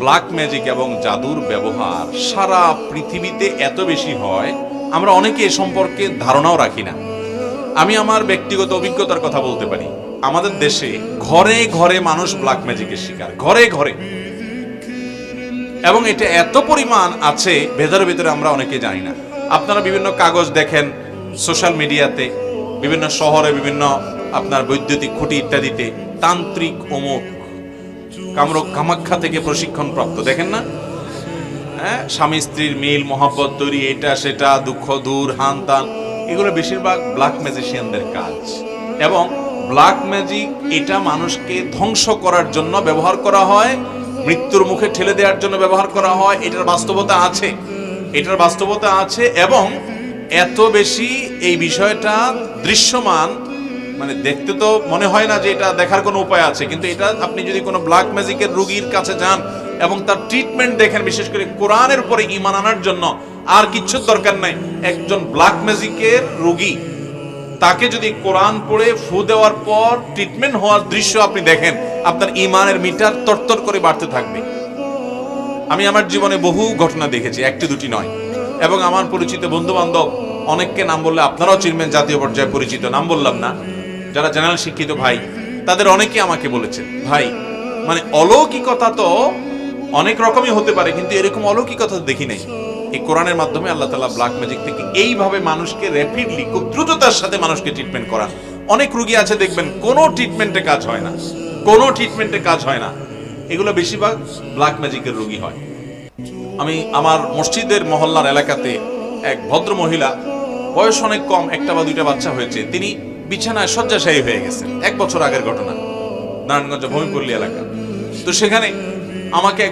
Black magic এবং জাদুর ব্যবহার সারা পৃথিবীতে এত বেশি হয়, আমরা অনেকে এ সম্পর্কে ধারণাও রাখি না। আমি আমার ব্যক্তিগত অভিজ্ঞতার কথা বলতে পারি। আমাদের দেশে ঘরে ঘরে মানুষ ব্ল্যাক ম্যাজিকের শিকার, ঘরে ঘরে। এবং এটা এত পরিমাণ আছে, ভেতরে ভেতরে আমরা অনেকে জানি না। আপনারা বিভিন্ন কাগজ দেখেন, সোশ্যাল মিডিয়াতে, বিভিন্ন শহরে, বিভিন্ন আপনার বৈদ্যুতিক খুঁটি ইত্যাদিতে তান্ত্রিক অমুক কামাখ্যা থেকে প্রশিক্ষণ প্রাপ্ত, দেখেন না? হ্যাঁ, স্বামী স্ত্রীর মিল মহব্বত তৈরি, এটা সেটা, দুঃখ দূর, হান তান, এগুলো বেশিরভাগ ব্ল্যাক ম্যাজিশিয়ানদের কাজ। এবং ব্ল্যাক ম্যাজিক এটা মানুষকে ধ্বংস করার জন্য ব্যবহার করা হয়, মৃত্যুর মুখে ঠেলে দেওয়ার জন্য ব্যবহার করা হয়। এটার বাস্তবতা আছে, এটার বাস্তবতা আছে। এবং এত বেশি এই বিষয়টা দৃশ্যমান, মানে দেখতে তো মনে হয় না যে এটা দেখার কোনো উপায় আছে, কিন্তু এটা আপনি যদি কোনো ব্ল্যাক ম্যাজিকের রোগীর কাছে যান এবং তার ট্রিটমেন্ট দেখেন, বিশেষ করে কোরআনের উপরে ঈমান আনার জন্য আর কিচ্ছুর দরকার নাই। একজন ব্ল্যাক ম্যাজিকের রোগী, তাকে যদি কোরআন পড়ে ফু দেওয়ার পর ট্রিটমেন্ট হওয়ার দৃশ্য আপনি দেখেন, আপনার ঈমানের মিটার তরতর করে বাড়তে থাকবে। আমি আমার জীবনে বহু ঘটনা দেখেছি, একটি দুটি নয়। এবং আমার পরিচিত বন্ধু বান্ধব অনেককে নাম বললে আপনারাও চিনবেন, জাতীয় পর্যায়ে পরিচিত, নাম বললাম না, যারা জেনারেল শিক্ষিত ভাই, তাদের অনেকে আমাকে বলেছেন, ভাই মানে অলৌকিকতা তো অনেক রকমই হতে পারে, কিন্তু এরকম অলৌকিকতা দেখি নাই। এই কোরআনের মাধ্যমে আল্লাহ তাআলা ব্ল্যাক ম্যাজিক থেকে এইভাবে মানুষকে র্যাপিডলি, খুব দ্রুততার সাথে মানুষকে ট্রিটমেন্ট করান। অনেক রোগী আছে দেখবেন কোনো ট্রিটমেন্টে কাজ হয় না, কোনো ট্রিটমেন্টে কাজ হয় না। এগুলো বেশিরভাগ ব্ল্যাক ম্যাজিকের রোগী হয়। আমি আমার মসজিদের মহল্লার এলাকাতে এক ভদ্র মহিলা, বয়স অনেক কম, একটা বা দুইটা বাচ্চা হয়েছে, তিনি বিছানায় শয্যাশায়ী হয়ে গেছেন। 1 বছর আগের ঘটনা, নারায়ণগঞ্জ ভূমিপল্লী এলাকা। তো সেখানে আমাকে